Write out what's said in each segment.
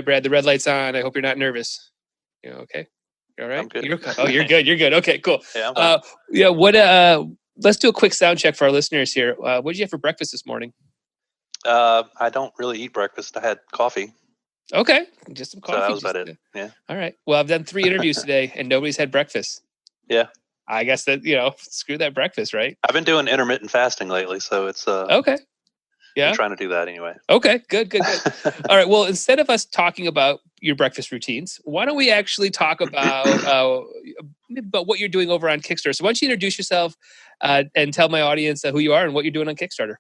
right, Brad. The red light's on. I hope you're not nervous. You okay? You all right? I'm good. You're good. You're good. Okay, cool. Yeah, I'm fine. What? Let's do a quick sound check for our listeners here. What did you have for breakfast this morning? I don't really eat breakfast. I had coffee. Okay, just some coffee. So that was about it. Yeah. All right. Well, I've done 3 interviews today, and nobody's had breakfast. Yeah. I guess that screw that breakfast, right? I've been doing intermittent fasting lately, so it's okay. Yeah. I'm trying to do that anyway. Okay. Good. All right. Well, instead of us talking about your breakfast routines, why don't we actually talk about what you're doing over on Kickstarter? So why don't you introduce yourself and tell my audience who you are and what you're doing on Kickstarter?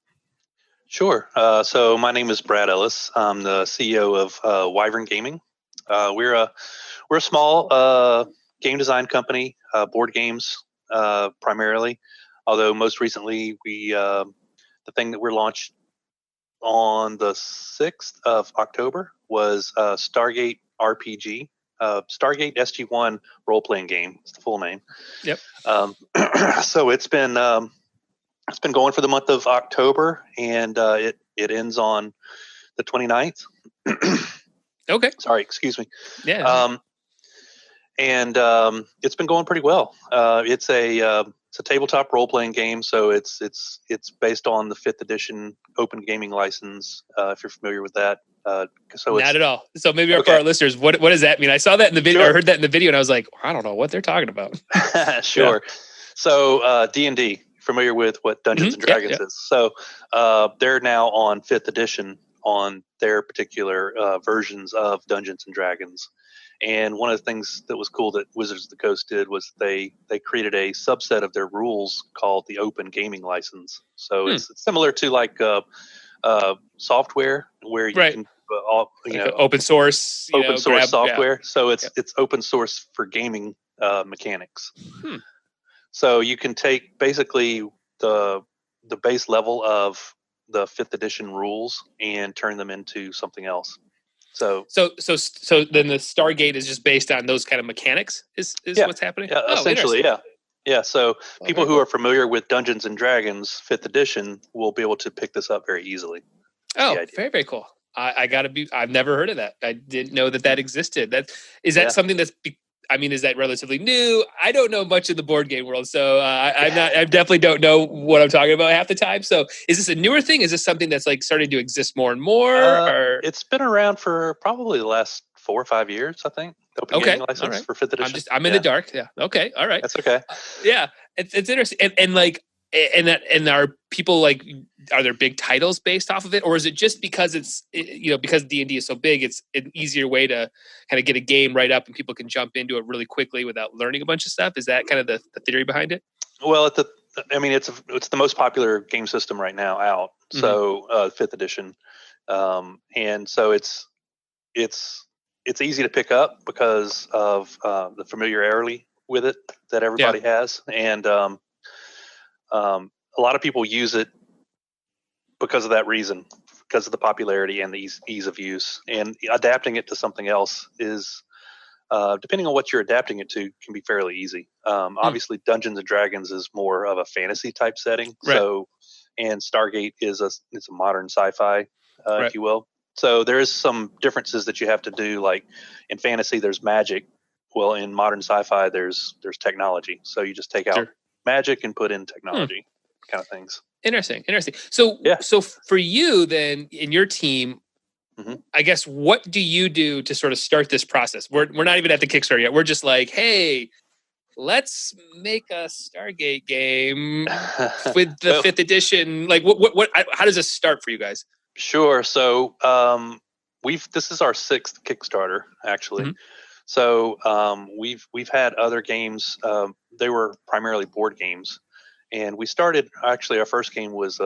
Sure. So my name is Brad Ellis. I'm the CEO of Wyvern Gaming. We're a small game design company, board games primarily. Although most recently the thing that we're launched on the 6th of October was Stargate RPG, Stargate SG-1 Roleplaying Game. It's the full name. Yep. So it's been going for the month of October, and it ends on the 29th. Okay. Sorry, excuse me. Yeah. And it's been going pretty well. It's a tabletop role-playing game, so it's based on the 5th edition Open Gaming license. If you're familiar with that, not at all. So maybe for our listeners, what does that mean? I saw that in the video, or heard that in the video, and I was like, I don't know what they're talking about. Sure. Yeah. So D&D. Familiar with what Dungeons and Dragons is. So they're now on 5th edition on their particular versions of Dungeons and Dragons. And one of the things that was cool that Wizards of the Coast did was they created a subset of their rules called the Open Gaming License. So it's similar to like software where you can open source software. Yeah. So it's open source for gaming mechanics. So you can take basically the base level of the 5th edition rules and turn them into something else. So then the Stargate is just based on those kind of mechanics is what's happening? Yeah, essentially, yeah. Yeah, so people who are familiar with Dungeons and Dragons 5th edition will be able to pick this up very easily. Oh, very, very cool. I've never heard of that. I didn't know that existed. Is that something that's is that relatively new? I don't know much of the board game world, so I definitely don't know what I'm talking about half the time. So is this a newer thing? Is this something that's like starting to exist more and more? Or? It's been around for probably the last 4 or 5 years, I think. The Open Gaming license for 5th edition. I'm in the dark. Yeah. Okay. All right. That's okay. It's interesting. And are people are there big titles based off of it, or is it just because because D&D is so big, it's an easier way to kind of get a game right up and people can jump into it really quickly without learning a bunch of stuff? Is that kind of the theory behind it? Well, it's the most popular game system right now out. So 5th edition, and so it's easy to pick up because of the familiarity with it that everybody has, and a lot of people use it because of that reason, because of the popularity and the ease of use. And adapting it to something else is, depending on what you're adapting it to, can be fairly easy. Obviously, Dungeons and Dragons is more of a fantasy type setting. Right. So, and Stargate is a modern sci-fi, if you will. So there is some differences that you have to do. Like in fantasy, there's magic. Well, in modern sci-fi, there's technology. So you just take out magic and put in technology kind of things. Interesting. So for you then in your team, I guess, what do you do to sort of start this process? We're not even at the Kickstarter yet. We're just like, hey, let's make a Stargate game with the 5th edition. Like how does this start for you guys? Sure. So this is our 6th Kickstarter actually. So we've had other games. They were primarily board games, and we started. Actually, our first game was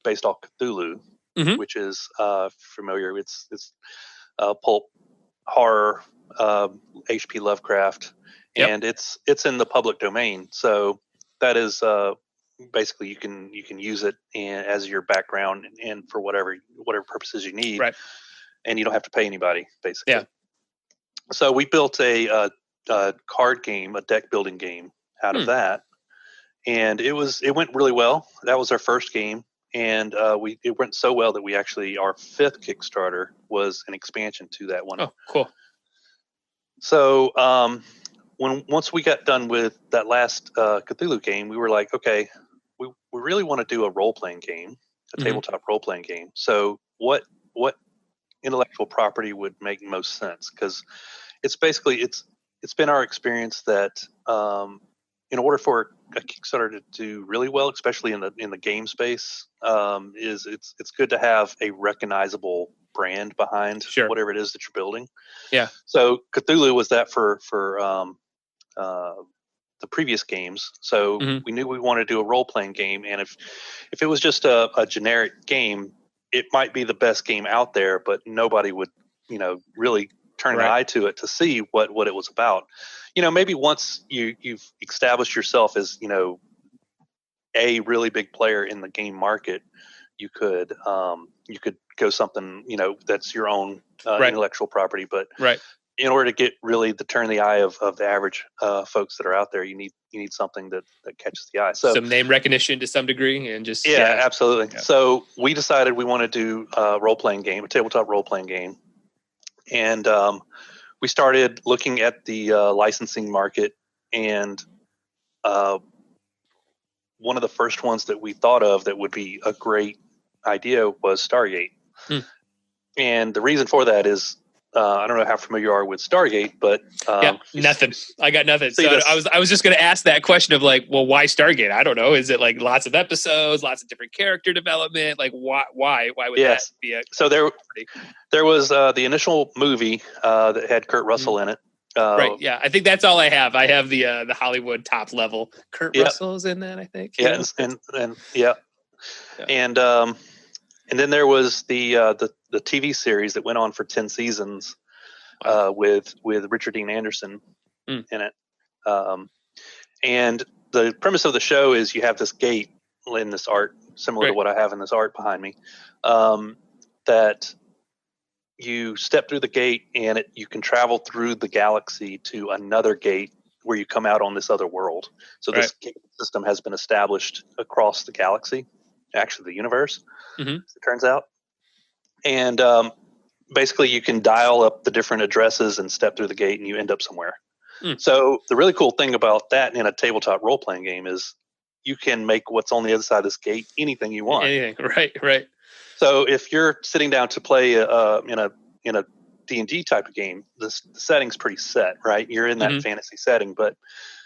based off Cthulhu, which is familiar. It's pulp horror, H.P. Lovecraft, and it's in the public domain. So that is basically you can use it as your background and for whatever purposes you need, and you don't have to pay anybody basically. Yeah. So we built a card game, a deck building game out of that, and it went really well. That was our first game, and it went so well that our 5th Kickstarter was an expansion to that one. Oh, cool. So once we got done with that last Cthulhu game, we were like, okay, we really want to do a role-playing game, a tabletop role-playing game. So what intellectual property would make most sense? Because it's been our experience that in order for a Kickstarter to do really well, especially in the game space, it's good to have a recognizable brand behind whatever it is that you're building. Yeah. So Cthulhu was that for the previous games. So we knew we wanted to do a role-playing game, and if it was just a generic game, it might be the best game out there, but nobody would, really turn an eye to it to see what it was about. Maybe once you've established yourself as, a really big player in the game market, you could go something, that's your own intellectual property. But in order to get really to turn the eye of the average folks that are out there, you need something that catches the eye. So some name recognition to some degree, and just absolutely. Yeah. So we decided we want to do a role-playing game, a tabletop role-playing game, and we started looking at the licensing market, and one of the first ones that we thought of that would be a great idea was Stargate. And the reason for that is, I don't know how familiar you are with Stargate, but nothing. I got nothing. So I was just going to ask that question of like, well, why Stargate? I don't know. Is it like lots of episodes, lots of different character development? Like, why would that be a? So there was the initial movie that had Kurt Russell in it. Right. Yeah. I think that's all I have. I have the Hollywood top level. Kurt Russell's in that, I think. Yeah. And then there was the TV series that went on for 10 seasons with Richard Dean Anderson in it. And the premise of the show is you have this gate in this art, similar to what I have in this art behind me, that you step through the gate and you can travel through the galaxy to another gate where you come out on this other world. So this gate system has been established across the galaxy, actually the universe, as it turns out. And basically you can dial up the different addresses and step through the gate and you end up somewhere. So the really cool thing about that in a tabletop role-playing game is you can make what's on the other side of this gate anything you want. Anything, right. So if you're sitting down to play in a D&D type of game, the setting's pretty set, right? You're in that fantasy setting, but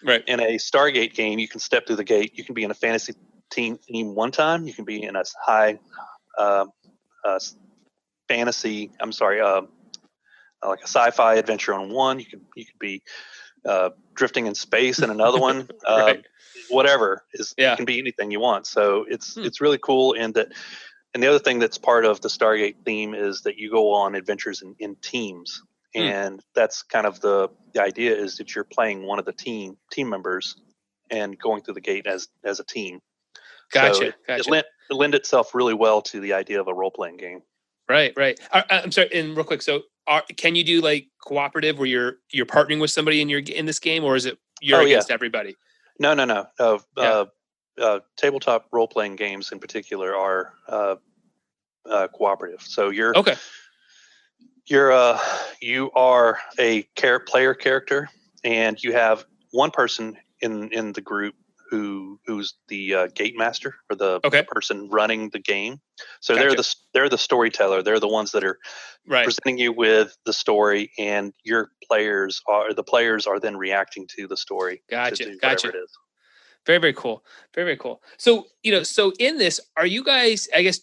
in a Stargate game, you can step through the gate. You can be in a fantasy team one time. You can be in a high fantasy. Like a sci-fi adventure on one. You could be drifting in space in another one. Whatever it can be anything you want. So it's really cool, and the other thing that's part of the Stargate theme is that you go on adventures in teams, and that's kind of the idea is that you're playing one of the team members and going through the gate as a team. Gotcha. It lend itself really well to the idea of a role-playing game. Right. I'm sorry, and real quick, so can you do like cooperative where you're partnering with somebody in this game, or is it you're against everybody? No. Tabletop role-playing games in particular are cooperative. So you are a player character, and you have one person in the group who's the gate master, or the person running the game. So they're the storyteller. They're the ones that are presenting you with the story, and your players are then reacting to the story. Gotcha. It is. Very, very cool. Very, very cool. So, so in this, are you guys, I guess,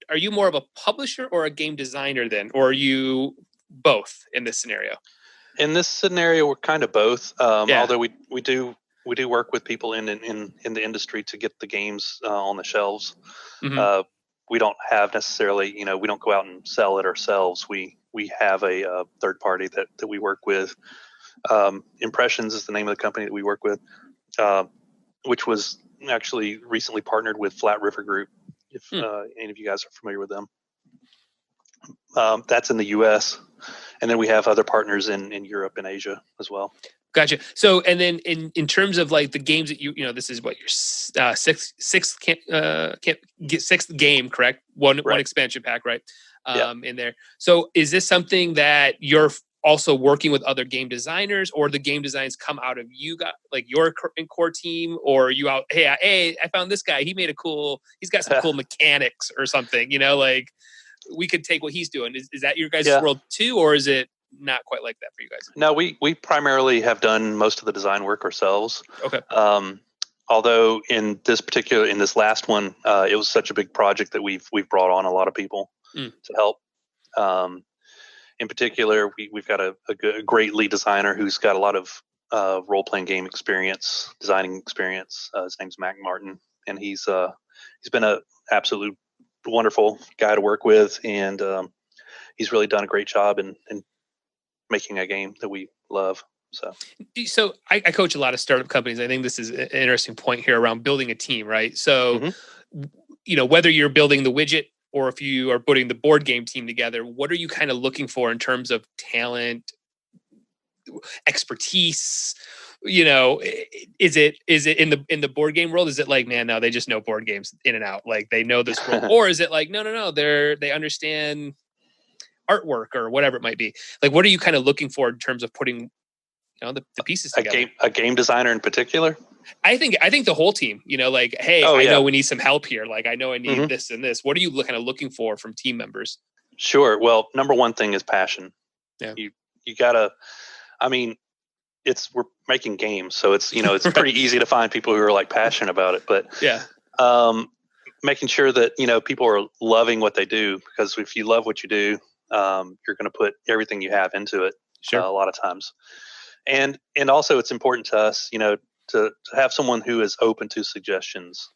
are you more of a publisher or a game designer then? Or are you both in this scenario? In this scenario, we're kind of both. Although we do work with people in the industry to get the games on the shelves. We don't have necessarily, we don't go out and sell it ourselves. We have a third party that we work with. Impressions is the name of the company that we work with. Which was actually recently partnered with Flat River Group, if any of you guys are familiar with them. That's in the U.S., and then we have other partners in Europe and Asia as well. Gotcha. So, and then in terms of like the games that this is what your sixth game, correct? One expansion pack, right? In there. So, is this something that you're also working with other game designers, or the game designs come out of you got like your core team, or are you out? Hey, I found this guy. He's got some cool mechanics or something. Like we could take what he's doing. Is that your guys' world too, or is it not quite like that for you guys? No, we primarily have done most of the design work ourselves. Okay. Although in this last one, it was such a big project that we've brought on a lot of people to help. In particular, we've got a great lead designer who's got a lot of role-playing game experience, designing experience. His name's Mac Martin, and he's been an absolute wonderful guy to work with, and he's really done a great job in making a game that we love. So I coach a lot of startup companies. I think this is an interesting point here around building a team, right? So, whether you're building the widget or if you are putting the board game team together, what are you kind of looking for in terms of talent, expertise? Is it in the board game world? Is it like, man, no, they just know board games in and out, like they know this world, or is it like, no, they understand artwork or whatever it might be? Like, what are you kind of looking for in terms of putting the pieces together? A game designer in particular? I think the whole team, like, hey, I know we need some help here. Like, I know I need this and this. What are you kind of looking for from team members? Sure. Well, number one thing is passion. Yeah. You gotta, we're making games, so it's, it's pretty easy to find people who are like passionate about it, but making sure that, people are loving what they do, because if you love what you do, you're going to put everything you have into it. Sure. A lot of times. And also it's important to us, to have someone who is open to suggestions.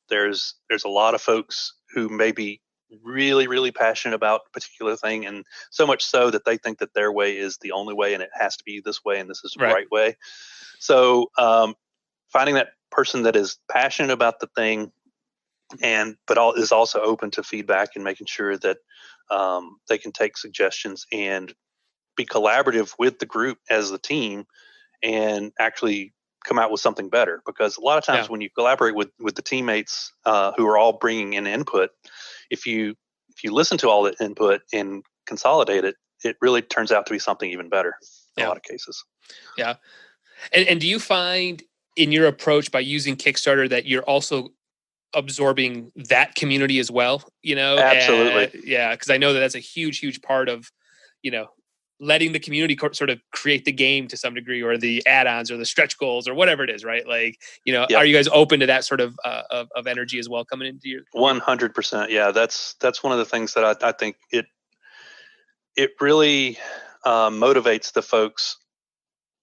There's a lot of folks who may be really, really passionate about a particular thing, and so much so that they think that their way is the only way and it has to be this way and this is the right way. So finding that person that is passionate about the thing but is also open to feedback and making sure that they can take suggestions and be collaborative with the group as the team and actually come out with something better. Because a lot of times when you collaborate with the teammates who are all bringing in input, if you listen to all the input and consolidate it, it really turns out to be something even better in a lot of cases. Yeah. And do you find in your approach by using Kickstarter that you're also absorbing that community as well? Absolutely. Because I know that's a huge part of, letting the community sort of create the game to some degree, or the add-ons or the stretch goals or whatever it is, right? Like, are you guys open to that sort of energy as well coming into your 100%? Yeah, that's one of the things that I think it really motivates the folks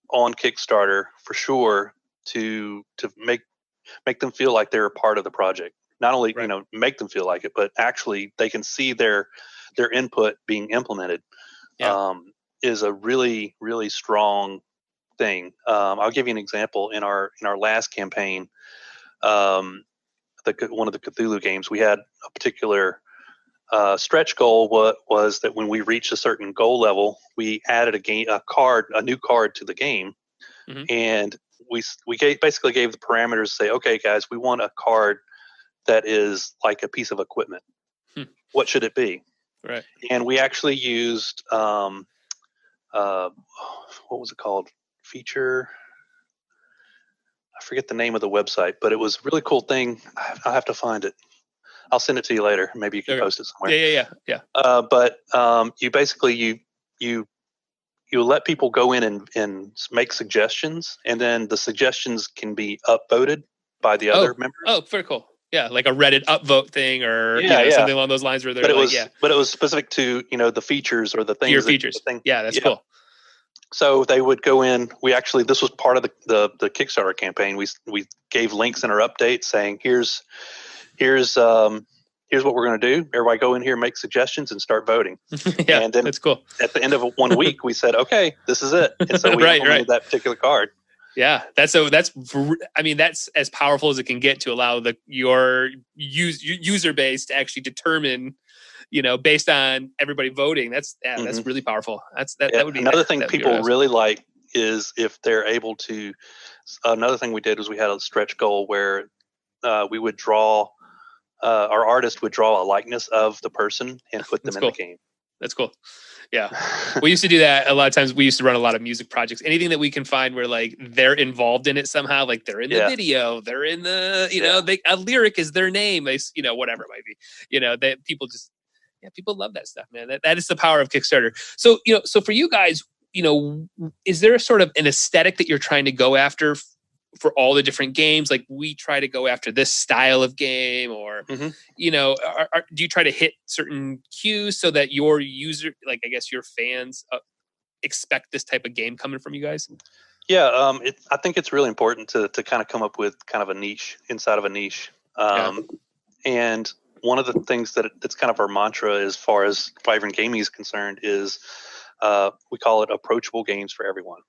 on Kickstarter for sure to make them feel like they're a part of the project. Not only make them feel like it, but actually they can see their input being implemented. Is a really, really strong thing. I'll give you an example. In our last campaign, one of the Cthulhu games, we had a particular stretch goal. Was that when we reached a certain goal level, we added a new card to the game, and we basically gave the parameters. Say, okay, guys, we want a card that is like a piece of equipment. What should it be? Right. And we actually used what was it called? Feature. I forget the name of the website, but it was a really cool thing. I'll have to find it. I'll send it to you later. Maybe you can post it somewhere. Yeah. But you basically you let people go in and make suggestions, and then the suggestions can be upvoted by the other members. Oh, very cool. Yeah, like a Reddit upvote thing, or something along those lines. Where they're but it was specific to the features or the things. Your features. Yeah, that's cool. So they would go in. This was part of the Kickstarter campaign. We gave links in our update saying here's what we're going to do. Everybody go in here, make suggestions, and start voting. And then that's cool. At the end of 1 week, we said, okay, this is it. And so we implemented that particular card. Yeah, that's as powerful as it can get to allow your user base to actually determine, based on everybody voting. That's really powerful. That would be another thing people really like is if they're able to. Another thing we did was we had a stretch goal where we would draw. Our artist would draw a likeness of the person and put them in the game. That's cool. Yeah. We used to do that a lot of times. We used to run a lot of music projects. Anything that we can find where like they're involved in it somehow, like they're in the video, they're in the, a lyric is their name, whatever it might be, that people just, people love that stuff, man. That is the power of Kickstarter. So, so for you guys, is there a sort of an aesthetic that you're trying to go after for all the different games? Like we try to go after this style of game, or do you try to hit certain cues so that your user, like I guess your fans, expect this type of game coming from you guys? Yeah, I think it's really important to kind of come up with kind of a niche inside of a niche. And one of the things that's kind of our mantra as far as Wyvern Gaming is concerned is we call it approachable games for everyone.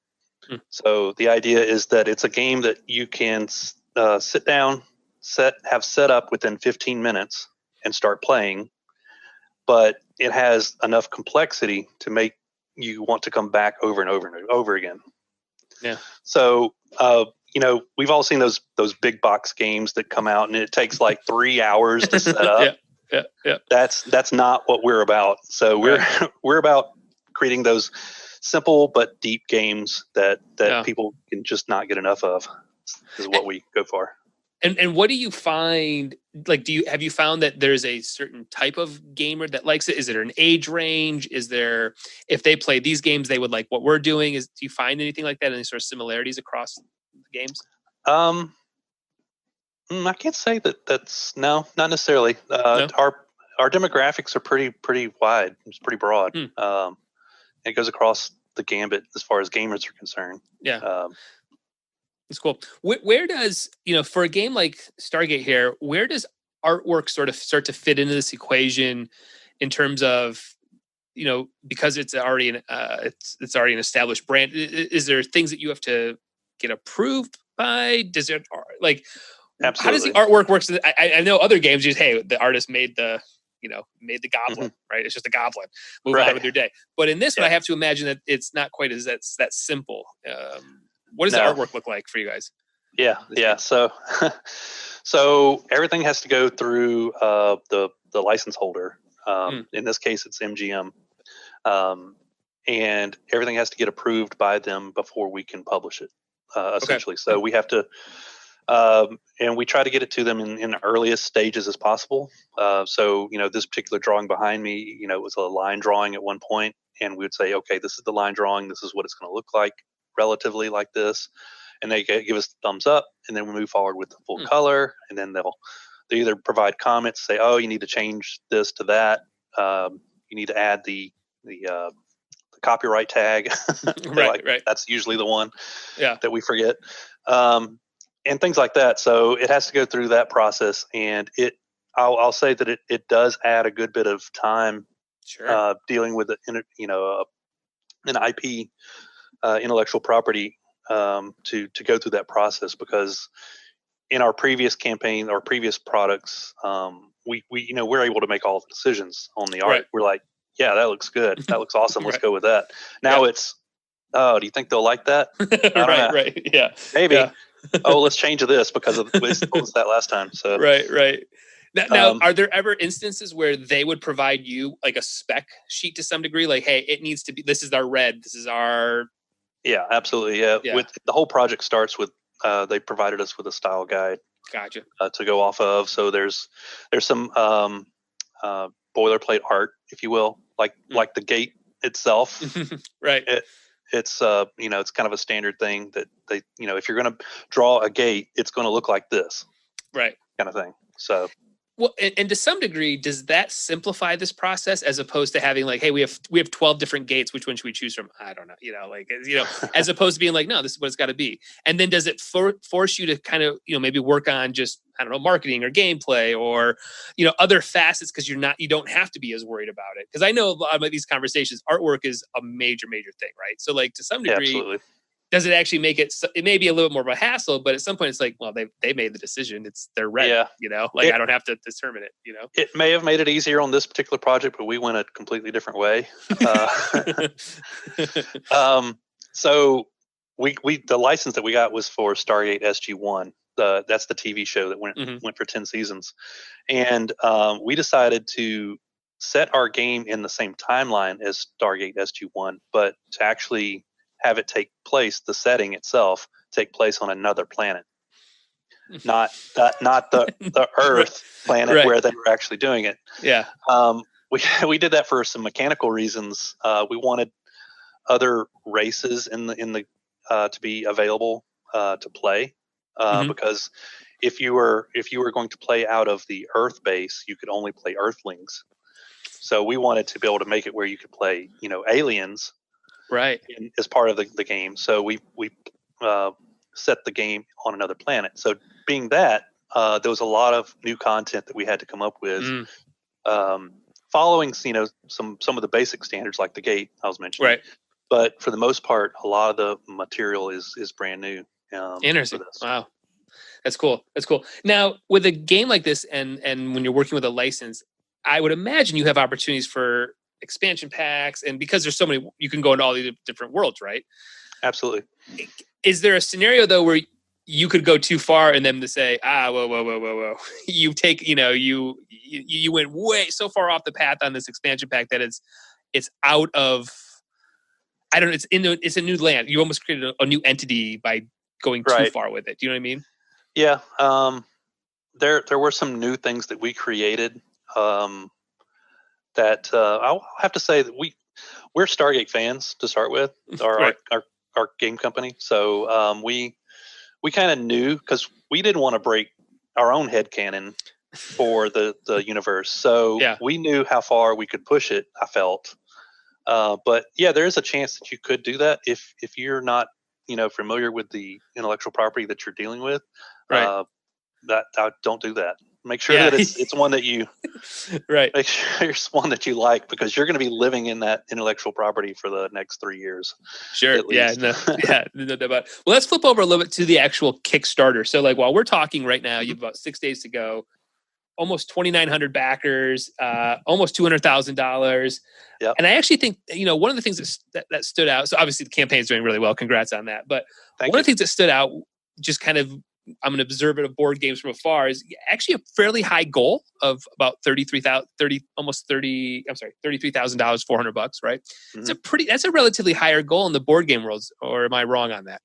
So the idea is that it's a game that you can sit down, have set up within 15 minutes and start playing, but it has enough complexity to make you want to come back over and over and over again. Yeah. So, we've all seen those big box games that come out and it takes like 3 hours to set up. Yeah. That's not what we're about. So we're about creating those simple but deep games that people can just not get enough of is what we go for. And what do you find? Like, have you found that there's a certain type of gamer that likes it? Is there an age range? Is there, if they play these games, they would like what we're doing? Do you find anything like that? Any sort of similarities across games? I can't say that's no, not necessarily. No? Our demographics are pretty wide. It's pretty broad. It goes across the gambit as far as gamers are concerned. Yeah. It's cool. Where does, for a game like Stargate here, where does artwork sort of start to fit into this equation in terms of, because it's already it's already an established brand? Is there things that you have to get approved by? Does it Absolutely. How does the artwork work? I know other games just, hey, the artist made the goblin, right? It's just a goblin. Move on with your day. But in this one, I have to imagine that it's not quite as that simple. What does the artwork look like for you guys? Yeah. So everything has to go through the license holder. In this case, it's MGM, and everything has to get approved by them before we can publish it. Essentially, so we have to. And we try to get it to them in the earliest stages as possible. So, this particular drawing behind me, it was a line drawing at one point, and we would say, okay, this is the line drawing. This is what it's going to look like relatively like this. And they give us the thumbs up, and then we move forward with the full color. And then they either provide comments, say, oh, you need to change this to that. You need to add the copyright tag. Right. That's usually the one that we forget. And things like that. So it has to go through that process, and I'll say that it does add a good bit of time dealing with an IP intellectual property to go through that process, because in our previous campaign or previous products, we're able to make all the decisions on the art. Right. We're like, yeah, that looks good. That looks awesome. Let's go with that. Now it's, oh, do you think they'll like that? Right. Yeah. Maybe. Yeah. Oh, let's change this because it was that last time. So right. Now, are there ever instances where they would provide you like a spec sheet to some degree? Like, hey, it needs to be. This is our red. This is our. Yeah, absolutely. Yeah. With the whole project starts with they provided us with a style guide. Gotcha. To go off of. So there's some boilerplate art, if you will, like the gate itself. Right. It's it's kind of a standard thing that they, if you're going to draw a gate, it's going to look like this, right, kind of thing. So, well, and to some degree, does that simplify this process as opposed to having like, hey, we have 12 different gates, which one should we choose from? I don't know, as opposed to being like, no, this is what it's got to be. And then does it force you to kind of, maybe work on just, I don't know, marketing or gameplay or, other facets, because you don't have to be as worried about it. Because I know a lot of these conversations, artwork is a major thing, right? So like to some degree, absolutely. Does it actually make it may be a little bit more of a hassle, but at some point it's like, well, they made the decision. It's ready, I don't have to determine it, It may have made it easier on this particular project, but we went a completely different way. So the license that we got was for Stargate SG-1. That's the TV show that went for 10 seasons, and we decided to set our game in the same timeline as Stargate SG-1, but to actually have it take place, the setting itself take place on another planet, not the Earth planet where they were actually doing it. Yeah. We did that for some mechanical reasons. We wanted other races in the to be available to play, because if you were going to play out of the Earth base, you could only play Earthlings. So we wanted to be able to make it where you could play, aliens, right, as part of the game. So we set the game on another planet. So being that, there was a lot of new content that we had to come up with, following some of the basic standards like the gate I was mentioning. Right. But for the most part, a lot of the material is brand new. Interesting. Wow. That's cool. Now, with a game like this, and when you're working with a license, I would imagine you have opportunities for expansion packs, and because there's so many, you can go into all these different worlds, right? Absolutely. Is there a scenario though where you could go too far and then to say, whoa, you take, you went way so far off the path on this expansion pack that it's out of, I don't know, it's a new land. You almost created a new entity by going too far with it. Do you know what I mean? Yeah. There were some new things that we created, that I'll have to say that we're Stargate fans to start with, our game company. So we kind of knew, because we didn't want to break our own headcanon for the universe. So we knew how far we could push it, I felt. But yeah, there is a chance that you could do that if you're not, familiar with the intellectual property that you're dealing with. Don't do that. Make sure that it's one that you make sure it's one that you like, because you're going to be living in that intellectual property for the next 3 years. Sure. Yeah. No doubt about it. Well, let's flip over a little bit to the actual Kickstarter. So, like, while we're talking right now, you have about 6 days to go. Almost 2,900 backers, almost $200,000. Yep. And I actually think, one of the things that stood out. So obviously the campaign's doing really well. Congrats on that. But one of the things that stood out, just kind of, I'm an observer of board games from afar, is actually a fairly high goal of about $33,000, $400, right? Mm-hmm. That's a relatively higher goal in the board game world, or am I wrong on that?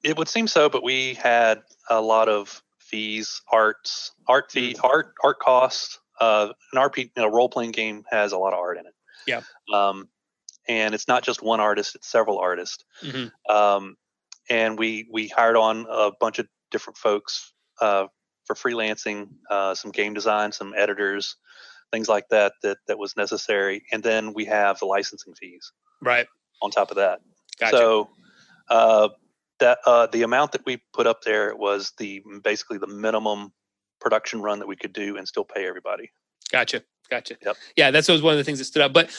It would seem so, but we had a lot of fees, art costs. An role-playing game has a lot of art in it. Yeah. And it's not just one artist; it's several artists. Mm-hmm. And we hired on a bunch of different folks for freelancing, some game design, some editors, things like that was necessary. And then we have the licensing fees on top of that. Gotcha. So the amount that we put up there was basically the minimum production run that we could do and still pay everybody. Gotcha. Yep. Yeah, that was one of the things that stood out. But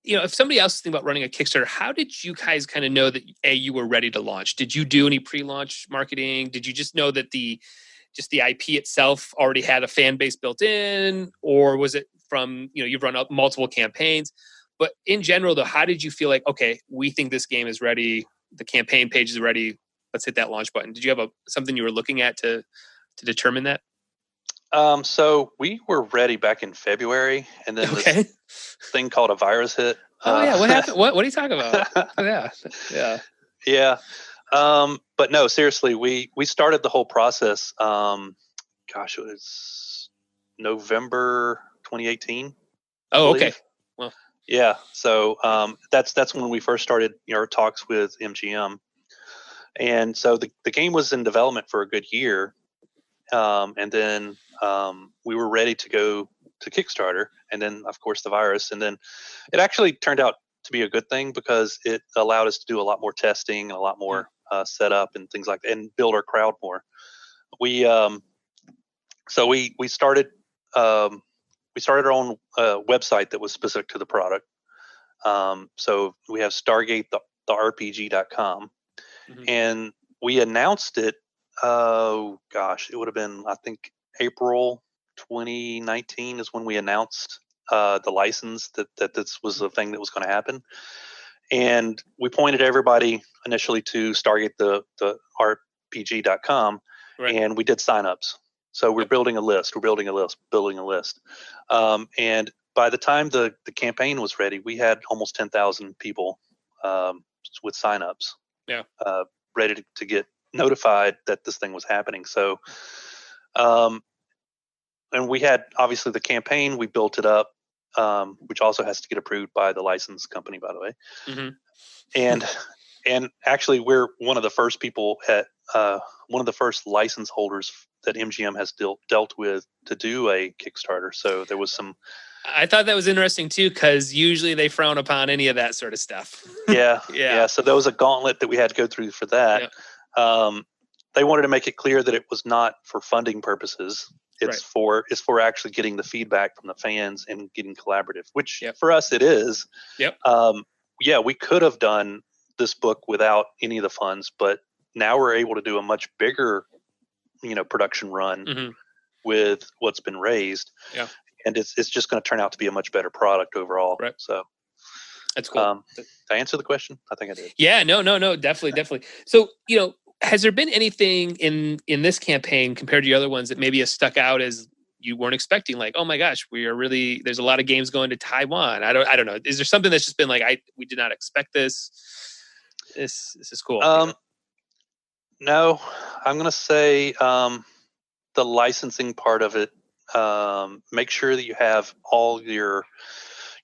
if somebody else is thinking about running a Kickstarter, how did you guys kind of know that you were ready to launch? Did you do any pre-launch marketing? Did you just know that the IP itself already had a fan base built in, or was it from you've run up multiple campaigns? But in general, though, how did you feel like, okay, we think this game is ready, the campaign page is ready, let's hit that launch button? Did you have something you were looking at to determine that? So we were ready back in February, and then this thing called a virus hit. Yeah, what happened? What are you talking about? Yeah. But no, seriously, we started the whole process. It was November 2018. Oh, okay. Well, yeah. So that's when we first started our talks with MGM, and so the game was in development for a good year. And then we were ready to go to Kickstarter, and then of course the virus, and then it actually turned out to be a good thing because it allowed us to do a lot more testing and a lot more setup and things like that, and build our crowd more. We started our own website that was specific to the product. So we have Stargate the RPG.com, and we announced it. Oh gosh, it would have been, I think, April 2019 is when we announced the license that this was a thing that was going to happen. And we pointed everybody initially to Stargate the RPG.com, and we did signups. So we're building a list. And by the time the campaign was ready, we had almost 10,000 people with signups. Yeah. Ready to get notified that this thing was happening. So, and we had obviously the campaign. We built it up, which also has to get approved by the license company, by the way. Mm-hmm. And actually, we're one of the first people at one of the first license holders that MGM has dealt with to do a Kickstarter. So there was some. I thought that was interesting too, because usually they frown upon any of that sort of stuff. Yeah. So there was a gauntlet that we had to go through for that. Yep. They wanted to make it clear that it was not for funding purposes. It's for actually getting the feedback from the fans and getting collaborative, which for us it is. Yep. We could have done this book without any of the funds, but now we're able to do a much bigger, production run with what's been raised. Yeah. And it's just going to turn out to be a much better product overall. Right. So that's cool. Did I answer the question? I think I did. Yeah, no, definitely. So, has there been anything in this campaign compared to the other ones that maybe has stuck out as you weren't expecting? Like, oh my gosh, there's a lot of games going to Taiwan. I don't know. Is there something that's just been like, we did not expect this? This is cool. No, I'm going to say the licensing part of it. Make sure that you have all your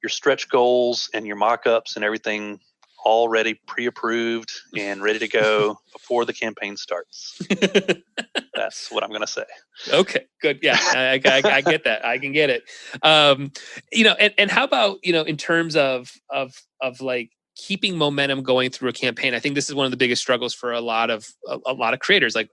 stretch goals and your mock-ups and everything already pre-approved and ready to go before the campaign starts. That's what I'm going to say. Okay, good. Yeah, I get that. I can get it. And how about, in terms of like keeping momentum going through a campaign? I think this is one of the biggest struggles for a lot of creators. Like,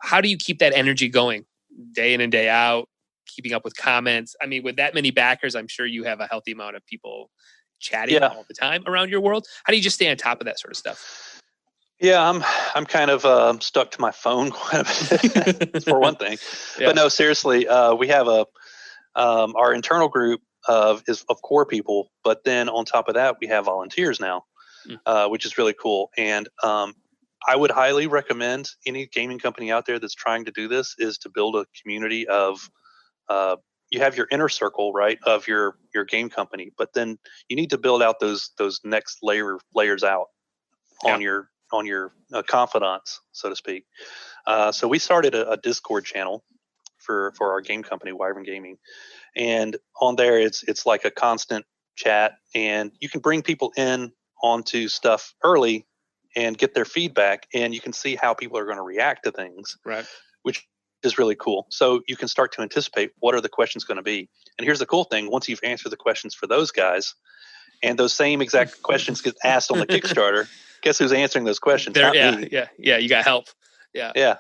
how do you keep that energy going day in and day out, keeping up with comments? I mean, with that many backers, I'm sure you have a healthy amount of people chatting all the time around your world. How do you just stay on top of that sort of stuff? Yeah, I'm kind of stuck to my phone quite a bit for one thing. Yeah. But no, seriously, we have our internal group of core people, but then on top of that, we have volunteers now, which is really cool. And I would highly recommend any gaming company out there that's trying to do this is to build a community of. You have your inner circle, right, of your game company, but then you need to build out those next layers out on your confidants, so to speak. So we started a Discord channel for our game company, Wyvern Gaming, and on there it's like a constant chat, and you can bring people in onto stuff early and get their feedback, and you can see how people are going to react to things, right? Which is really cool. So you can start to anticipate what are the questions going to be. And here's the cool thing: once you've answered the questions for those guys, and those same exact questions get asked on the Kickstarter, guess who's answering those questions? Not me. Yeah. You got help. Yeah.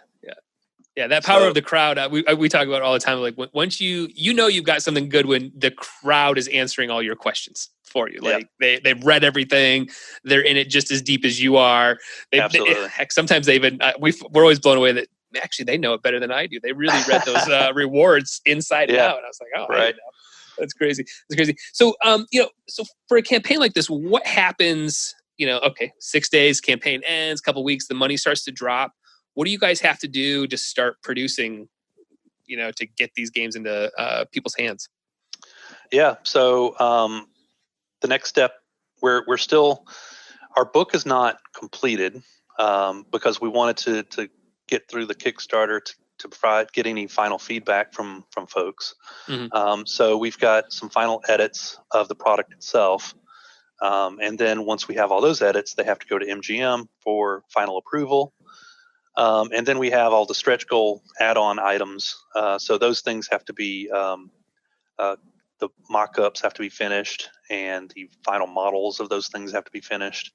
That power of the crowd. We talk about it all the time. Like once you've got something good when the crowd is answering all your questions for you. Like they've read everything. They're in it just as deep as you are. Absolutely. Heck, sometimes they even we're always blown away that actually they know it better than I do. They really read those rewards inside and out. And I was like, oh, right. That's crazy. So, so for a campaign like this, what happens? 6 days, campaign ends, couple weeks, the money starts to drop. What do you guys have to do to start producing, to get these games into people's hands? Yeah. So the next step, we're still, our book is not completed because we wanted to get through the Kickstarter to get any final feedback from folks. Mm-hmm. So we've got some final edits of the product itself. And then once we have all those edits, they have to go to MGM for final approval. And then we have all the stretch goal add-on items. So those things have to be, the mock-ups have to be finished, and the final models of those things have to be finished.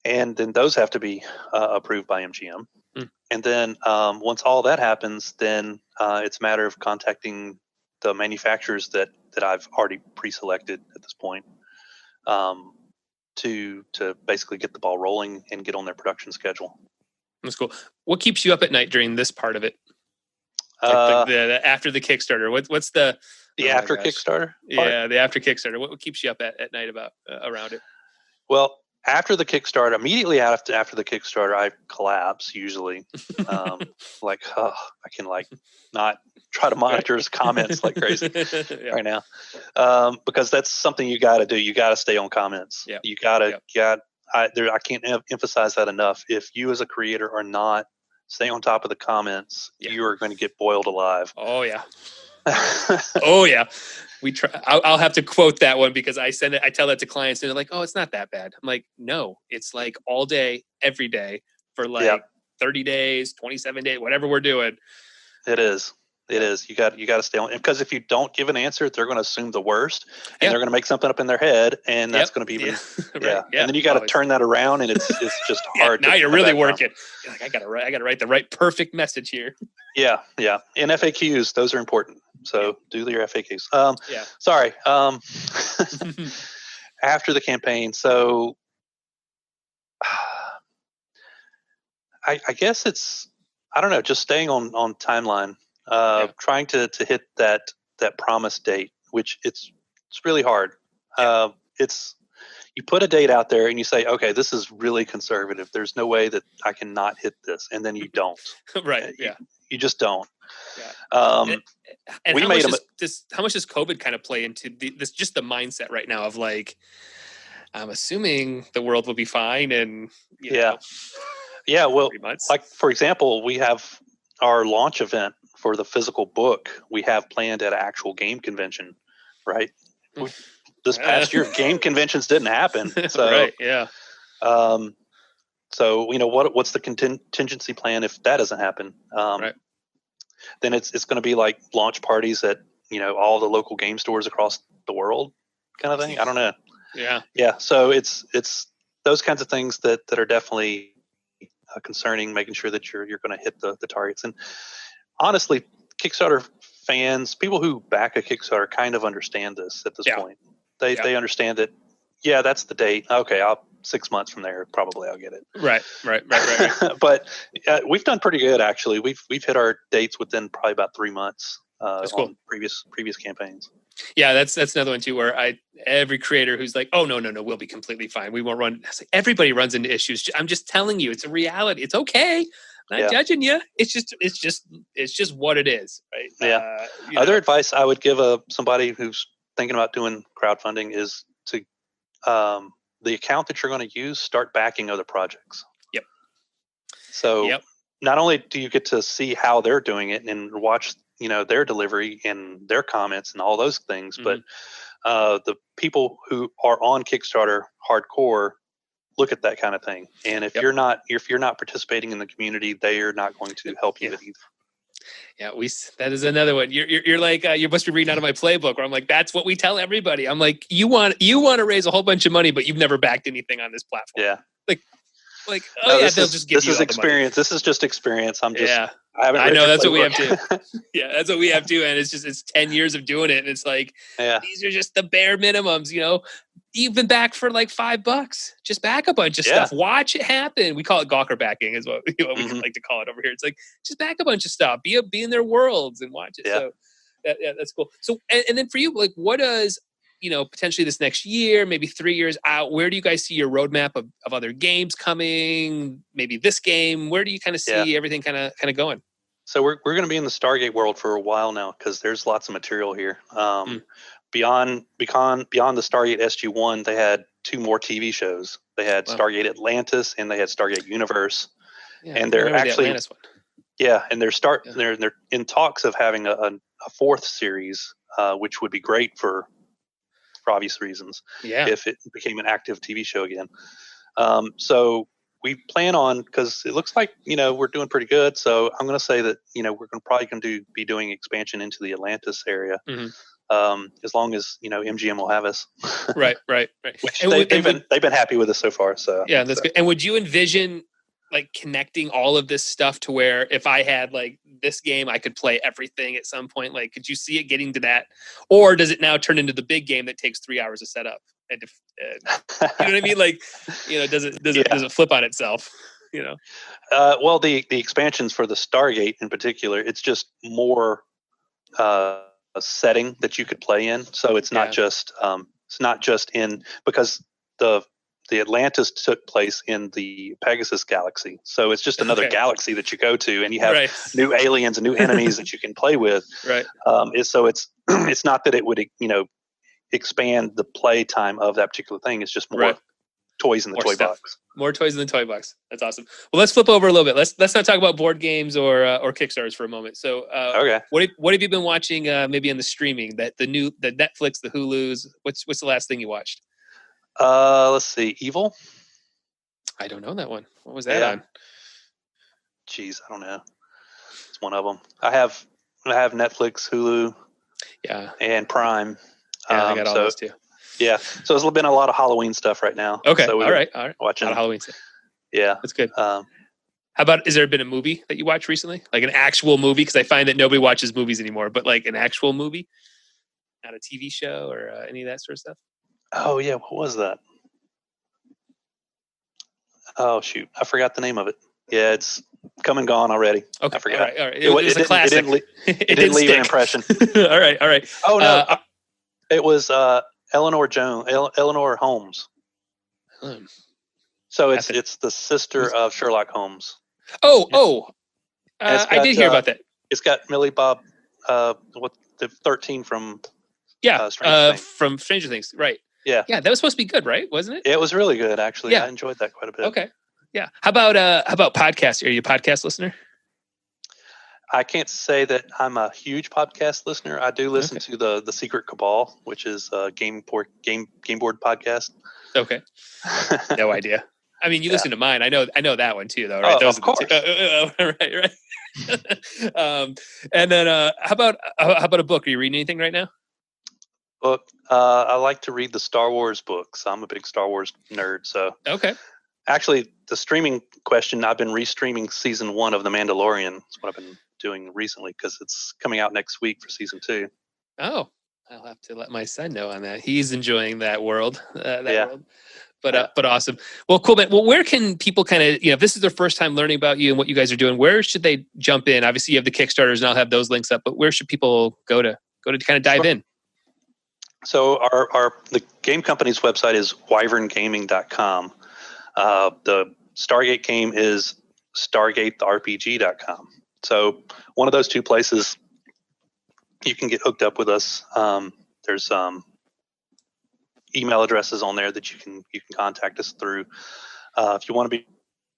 And then those have to be approved by MGM. Mm. And then once all that happens, then it's a matter of contacting the manufacturers that I've already pre-selected at this point to basically get the ball rolling and get on their production schedule. That's cool. What keeps you up at night during this part of it? Like the after the Kickstarter. What's the after Kickstarter? Yeah, the after Kickstarter. What keeps you up at night about around it? Well, after the Kickstarter, immediately after the Kickstarter, I collapse usually. I can not try to monitor his comments like crazy right now, because that's something you got to do. You got to stay on comments. Yeah. You got to I can't emphasize that enough. If you as a creator are not staying on top of the comments, you are going to get boiled alive. Oh yeah. Oh yeah. We try. I'll have to quote that one because I tell that to clients and they're like, "Oh, it's not that bad." I'm like, "No, it's like all day, every day for 30 days, 27 days, whatever we're doing." It is. It is. You got to stay on, because if you don't give an answer, they're going to assume the worst, and they're going to make something up in their head, and that's going to be even right. And then you got to turn that around, and it's just hard. Now you're really working. You're like, I got to write the right perfect message here. Yeah. And FAQs, those are important. So do your FAQs. Sorry. After the campaign, so I guess it's, I don't know, just staying on timeline, trying to hit that promised date, which it's really hard. It's, you put a date out there and you say, okay, this is really conservative. There's no way that I can not hit this, and then you don't. Right. You just don't. Yeah. And how much does COVID kind of play into this? Just the mindset right now of like, I'm assuming the world will be fine, and you know, well, like for example, we have our launch event for the physical book. We have planned at an actual game convention, right? This past year, game conventions didn't happen. So, right, yeah. So what's the contingency plan if that doesn't happen? Right. Then it's going to be like launch parties at all the local game stores across the world, kind of thing. I don't know. Yeah. So it's those kinds of things that are definitely concerning. Making sure that you're going to hit the targets. And honestly, Kickstarter fans, people who back a Kickstarter, kind of understand this at this point. They understand that. Yeah, that's the date. Okay, 6 months from there, probably I'll get it. Right. But we've done pretty good, actually. We've hit our dates within probably about 3 months. That's cool. On previous campaigns. Yeah, that's another one too. Where every creator who's like, "Oh no, we'll be completely fine. We won't run." Like, everybody runs into issues. I'm just telling you, it's a reality. It's okay. I'm not judging you. It's just what it is, right? Yeah. Other advice I would give somebody who's thinking about doing crowdfunding is to the account that you're going to use, start backing other projects. Yep. So not only do you get to see how they're doing it and watch, their delivery and their comments and all those things, but the people who are on Kickstarter hardcore look at that kind of thing. And if you're not participating in the community, they are not going to help you either. Yeah, that is another one. You're like, you must be reading out of my playbook, where I'm like, that's what we tell everybody. I'm like, you want to raise a whole bunch of money, but you've never backed anything on this platform. Yeah. They'll just give you all experience. This is just experience. I'm just, I know that's what we have too. Yeah, that's what we have too. And it's 10 years of doing it. And it's like, these are just the bare minimums, even back for like $5, just back a bunch of stuff. Watch it happen. We call it Gawker backing is what we like to call it over here. It's like, just back a bunch of stuff, be in their worlds and watch it. Yeah. So that's cool. So, and then for you, like, what does, potentially this next year, maybe 3 years out, where do you guys see your roadmap of other games coming? Maybe this game, where do you kind of see everything kind of going? So we're going to be in the Stargate world for a while now, because there's lots of material here. Beyond the Stargate SG-1, they had 2 more TV shows. They had Stargate Atlantis and they had Stargate Universe. And they're actually, and they're in talks of having a 4th series, which would be great for obvious reasons. If it became an active TV show again. So we plan on, because it looks like we're doing pretty good. So I'm going to say that we're probably going to be doing expansion into the Atlantis area. As long as MGM will have us. Right. Which they've been happy with us so far. So that's good. And would you envision like connecting all of this stuff to where if I had like this game, I could play everything at some point? Like, could you see it getting to that, or does it now turn into the big game that takes 3 hours to set up? And you know what I mean? Like, does it flip on itself? Well, the expansions for the Stargate in particular, it's just more a setting that you could play in. So it's not just in, because the the Atlantis took place in the Pegasus galaxy. So it's just another galaxy that you go to, and you have new aliens and new enemies that you can play with. Right. So it's it's not that it would expand the play time of that particular thing. It's just more toys in the toy box. More toys in the toy box. That's awesome. Well, let's flip over a little bit. Let's not talk about board games or Kickstarters for a moment. So, what have you been watching? Maybe on the streaming, the Netflix, the Hulu's. What's the last thing you watched? Let's see. Evil. I don't know that one. What was that on? Jeez, I don't know. It's one of them. I have Netflix, Hulu, and Prime. Yeah, I got all those too. Yeah, so there's been a lot of Halloween stuff right now. Okay, so all right. Watching a lot of Halloween stuff. Yeah, that's good. How about, has there been a movie that you watched recently, like an actual movie? Because I find that nobody watches movies anymore, but like an actual movie, not a TV show or any of that sort of stuff. Oh yeah, what was that? Oh shoot, I forgot the name of it. Yeah, it's come and gone already. Okay, I forgot. All right. It was a classic. It didn't leave an impression. all right. Oh no, it was Eleanor Holmes. So it's the sister of Sherlock Holmes. I did hear about that. It's got Millie Bob, the 13 from from Stranger Things, right? Yeah, that was supposed to be good, right? Wasn't it? It was really good, actually. Yeah. I enjoyed that quite a bit. Okay, yeah. How about podcasts? Are you a podcast listener? I can't say that I'm a huge podcast listener. I do listen to the Secret Cabal, which is a game board podcast. Okay, no idea. I mean, you listen to mine. I know that one too, though, right? Of course. Right. And then how about a book? Are you reading anything right now? Book. I like to read the Star Wars books. I'm a big Star Wars nerd. So actually, the streaming question, I've been restreaming season 1 of The Mandalorian. That's what I've been doing recently because it's coming out next week for season 2. Oh, I'll have to let my son know on that. He's enjoying that world. World. But awesome. Well, cool, man. Well, where can people kind of, if this is their first time learning about you and what you guys are doing, where should they jump in? Obviously, you have the Kickstarters, and I'll have those links up. But where should people go to kind of dive in? So the game company's website is wyverngaming.com. The Stargate game is stargatetherepg.com. So one of those two places you can get hooked up with us. There's email addresses on there that you can contact us through. If you want to be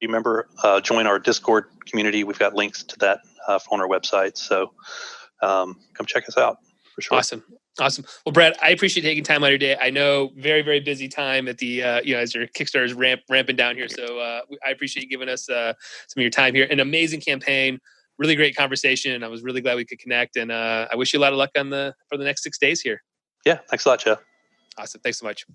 a member, join our Discord community. We've got links to that on our website. So come check us out for sure. Awesome. Well, Brad, I appreciate taking time out of your day. I know very, very busy time at the as your Kickstarter is ramping down here. So I appreciate you giving us some of your time here. An amazing campaign, really great conversation, and I was really glad we could connect. And I wish you a lot of luck for the next 6 days here. Yeah, thanks a lot, Joe. Awesome. Thanks so much.